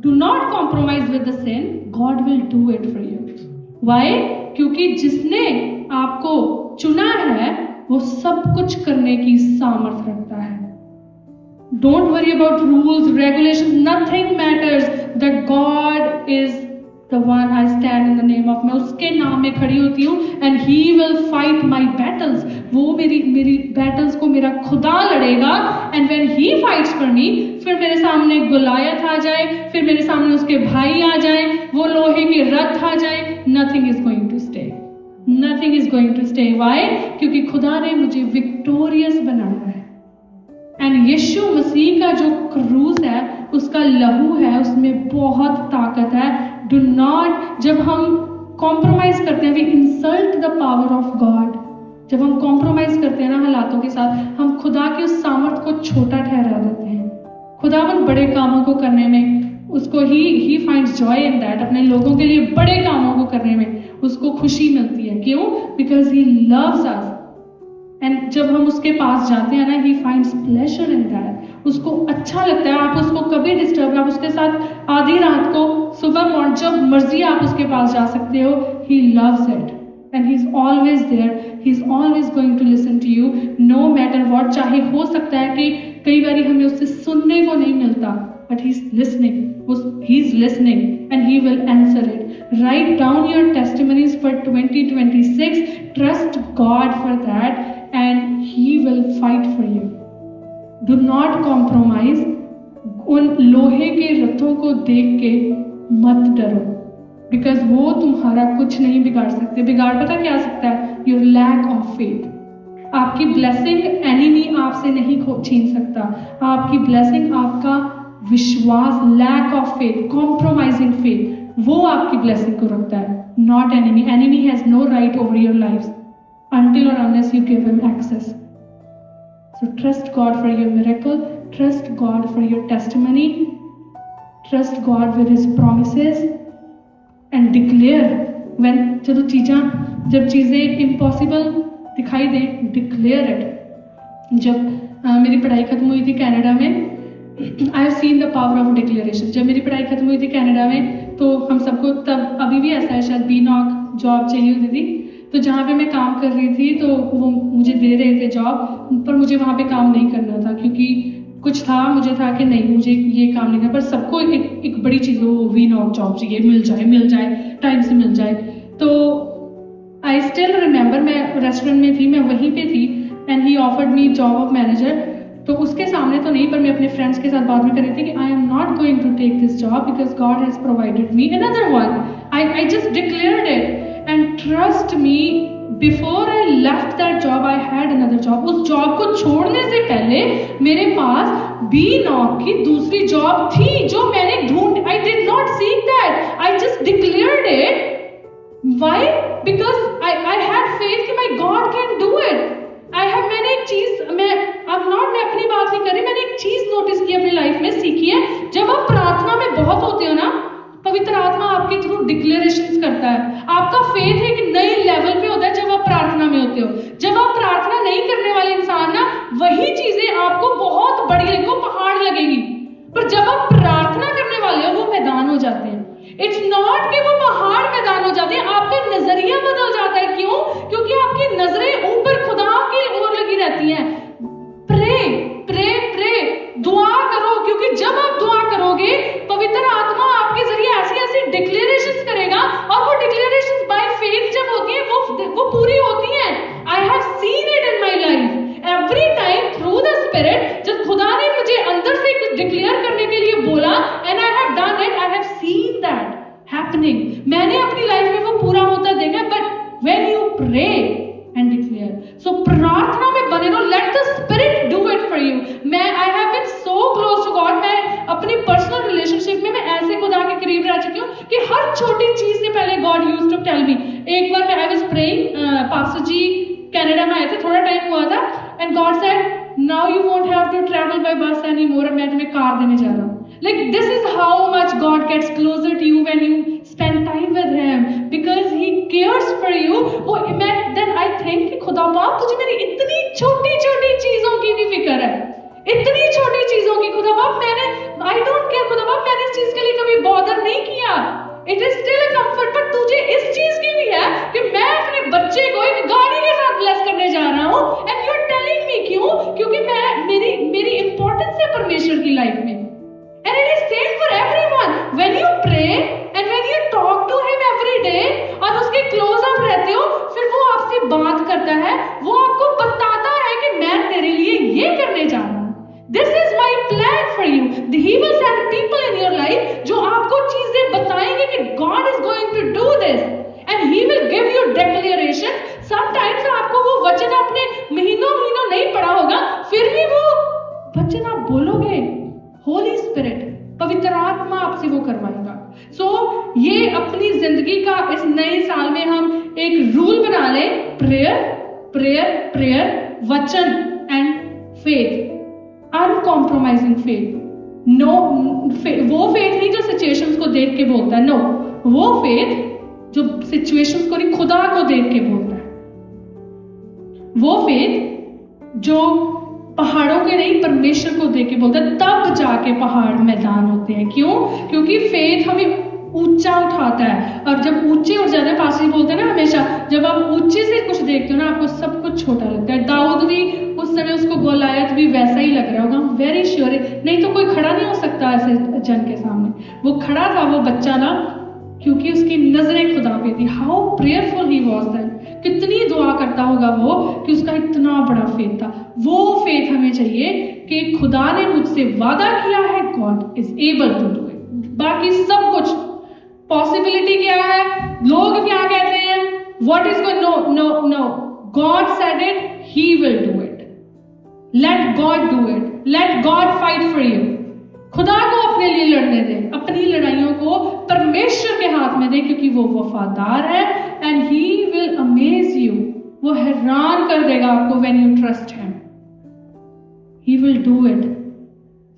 Do not compromise with the sin. God will do it for you. Why? क्योंकि जिसने आपको चुना है वो सब कुछ करने की सामर्थ रखता है. Don't worry about rules, regulations. Nothing matters. That God is the one I stand in the name of. मैं उसके नाम में खड़ी होती हूँ and He will fight my battles. वो मेरी battles को मेरा खुदा लड़ेगा and when He fights for me, फिर मेरे सामने गुलायत आ जाए, फिर मेरे सामने उसके भाई आ जाए, वो लोहे के रथ आ जाए, nothing is going to stay. Nothing is going to stay. Why? क्योंकि खुदा ने मुझे victorious बनाया है. एंड यीशु मसीह का जो क्रूस है, उसका लहू है, उसमें बहुत ताकत है. डू नॉट, जब हम कॉम्प्रोमाइज करते हैं, we insult the power of God. जब हम कॉम्प्रोमाइज करते हैं ना हालातों के साथ, हम खुदा की उस सामर्थ को छोटा ठहरा देते हैं. खुदावन बड़े कामों को करने में उसको he finds joy in that. अपने लोगों के लिए बड़े कामों को करने में उसको खुशी मिलती है. क्यों? Because he loves us. And जब हम उसके पास जाते हैं ना, he finds pleasure in that. उसको अच्छा लगता है. आप उसको कभी डिस्टर्ब, आप उसके साथ आधी रात को, सुबह मॉर्निंग, जब मर्जी आप उसके पास जा सकते हो. He loves it and he is always there. He is always going to listen to you no matter what. चाहे हो सकता है कि कई बार हमें उससे सुनने को नहीं मिलता, but he is listening. He is listening and He will answer it. Write down your testimonies for 2026. Trust God for that and He will fight for you. Do not compromise. उन लोहे के रथों को देख के मत डरो, because वो तुम्हारा कुछ नहीं बिगाड़ सकते. बिगाड़ पता क्या आ सकता है? Your lack of faith. आपकी ब्लेसिंग एनिमी आपसे नहीं छीन सकता. आपकी ब्लेसिंग आपका विश्वास, lack of faith, compromising faith, वो आपकी ब्लेसिंग को रखता है, not enemy. Enemy has no right over your life until or unless you give him access. So trust God for your miracle, trust God for your testimony, trust God with His promises and declare when जब चीज़ें impossible दिखाई दें, declare it. जब मेरी पढ़ाई खत्म हुई थी कनाडा में, आई have seen the power of declaration. जब मेरी पढ़ाई खत्म हुई थी कनाडा में, तो हम सबको तब, अभी भी ऐसा है शायद, BNOC जॉब चाहिए होती थी. तो जहाँ पे मैं काम कर रही थी, तो वो मुझे दे रहे थे जॉब, पर मुझे वहाँ पे काम नहीं करना था, क्योंकि कुछ था, मुझे था कि नहीं, मुझे ये काम नहीं करना. पर सबको एक बड़ी चीज़, वो BNOC जॉब चाहिए, मिल जाए, टाइम से मिल जाए. तो आई स्टिल रिमेंबर, मैं रेस्टोरेंट में थी, मैं वहीं पे थी, and he offered me job of manager. तो उसके सामने तो नहीं, पर मैं अपने फ्रेंड्स के साथ बात में कर रही थी कि I am not going to take this job because God has provided me another one. I just declared it and trust me, before I left that job I had another job. उस job को छोड़ने से पहले मेरे पास BNOC की दूसरी job थी, जो मैंने ढूंढ. I did not seek that, I just declared it. Why? Because I had faith कि my God can do it. मैंने एक चीज, मैं अपनी बात नहीं कर रही, मैंने एक चीज नोटिस की अपनी लाइफ में, सीखी है. जब आप प्रार्थना में बहुत होते हो ना, पवित्र आत्मा आपके थ्रू डिक्लेरेशंस करता है. आपका फेथ एक नई लेवल पे होता है जब आप प्रार्थना में होते हो. जब आप प्रार्थना नहीं करने वाले इंसान ना, वही चीजें आपको बहुत बड़ी लगेगी, पहाड़ लगेगी. पर जब आप प्रार्थना करने वाले हो, वो मैदान हो जाते हैं. इट्स नॉट कि वो पहाड़ मैदान हो जाते हैं, आपका नजरिया बदल जाता है. क्यों? क्योंकि आपकी नजरें ऊपर खुदा की ओर लगी रहती हैं. प्रे प्रे प्रे, दुआ करो, क्योंकि जब आप दुआ करोगे, पवित्र आत्मा आपके जरिए ऐसी ऐसी डिक्लेरेशंस करेगा, और वो डिक्लेरेशंस बाय फेथ जब होती हैं, वो पूरी होती हैं. आई have seen it in my life every time through the spirit. जब खुदा ने मुझे अंदर से कुछ डिक्लेयर करने के लिए बोला, and I have done it, I have seen that happening. मैंने अपनी लाइफ में वो पूरा होता देखा. But when you pray and declare, so प्रार्थना में बने रहो, let the spirit do it for you. I have been so close to God. मैं अपनी पर्सनल रिलेशनशिप में मैं ऐसे खुदा के करीब रह चुकी हूँ कि हर छोटी चीज से पहले God used to tell me. एक बार मैं I was praying, pastor ji Canada में आए थे, थोड़ा टाइम हुआ था, and God said now you won't have to travel by bus any more. मैं तुम्हें कार देने जा रहा हूँ. Like this is how much God gets closer to you when you spend time with Him, because He cares for you. वो मैं then I think कि खुदा बाप, तुझे मेरी इतनी छोटी छोटी चीजों की भी फिक्र है, इतनी छोटी चीजों की. खुदा बाप, मैंने I don't care, खुदा बाप, मैंने इस चीज के लिए कभी नहीं किया, it is still a comfort, but तुझे इस चीज की भी है कि मैं अपने बच्चे को एक गाड़ी के साथ ब्लेस करने जा रहा हूं, and you are telling me क्यों? क्योंकि मैं मेरी इंपॉर्टेंस है परमेश्वर की लाइफ में। And it is same for everyone, when you pray and when you talk to him every day और उसके क्लोज अप रहते हो, फिर वो आपसे बात करता है, वो आपको बताता है कि मैं तेरे लिए ये करने जा रहा हूं, this is my plan for you. He will send people in your life जो आपको चीजें बताएंगे कि God is going to do this, and he will give you declaration. Sometimes आपको वो वचन आपने महीनों नहीं पढ़ा होगा, फिर भी वो वचन आप बोलोगे, होली स्पिरिट, पवित्र आत्मा आपसे वो करवाएगा। सो ये अपनी जिंदगी का इस नए साल में हम एक रूल बना ले, प्रेयर प्रेयर प्रेयर, वचन and faith, uncompromising faith. No, वो फेथ नहीं जो सिचुएशंस को देख के बोलता है, नो, वो फेथ जो सिचुएशंस को नहीं, खुदा को देख के बोलता है, वो फेथ जो पहाड़ों के नहीं परमेश्वर को देख के बोलता है, तब जाके पहाड़ मैदान होते हैं। क्यों? क्योंकि फेथ हमें ऊंचा उठाता है, और जब ऊंचे उठ जाते हैं, पास्टर बोलते हैं ना हमेशा, जब आप ऊंचे से कुछ देखते हो ना, आपको सब कुछ छोटा लगता है। दाऊद भी उस समय, उसको गोलायत भी वैसा ही लग रहा होगा, वेरी श्योर, नहीं तो कोई खड़ा नहीं हो सकता ऐसे जन के सामने। वो खड़ा था वो बच्चा ना, क्योंकि उसकी नजरें खुदा पे थी। How prayerful he was that, कितनी दुआ करता होगा वो कि उसका इतना बड़ा फेथ था। वो फेथ हमें चाहिए कि खुदा ने मुझसे वादा किया है, God is able to do it. बाकी सब कुछ पॉसिबिलिटी क्या है, लोग क्या कहते हैं, what is going, no no no, God said it, he will do it. Let God do it, let God fight for you. खुदा को अपने लिए लड़ने दे, अपनी लड़ाइयों को परमेश्वर के हाथ में दे, क्योंकि वो वफादार है, and he will amaze you, वो हैरान कर देगा आपको when you trust him, he will do it.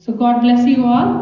So God bless you all.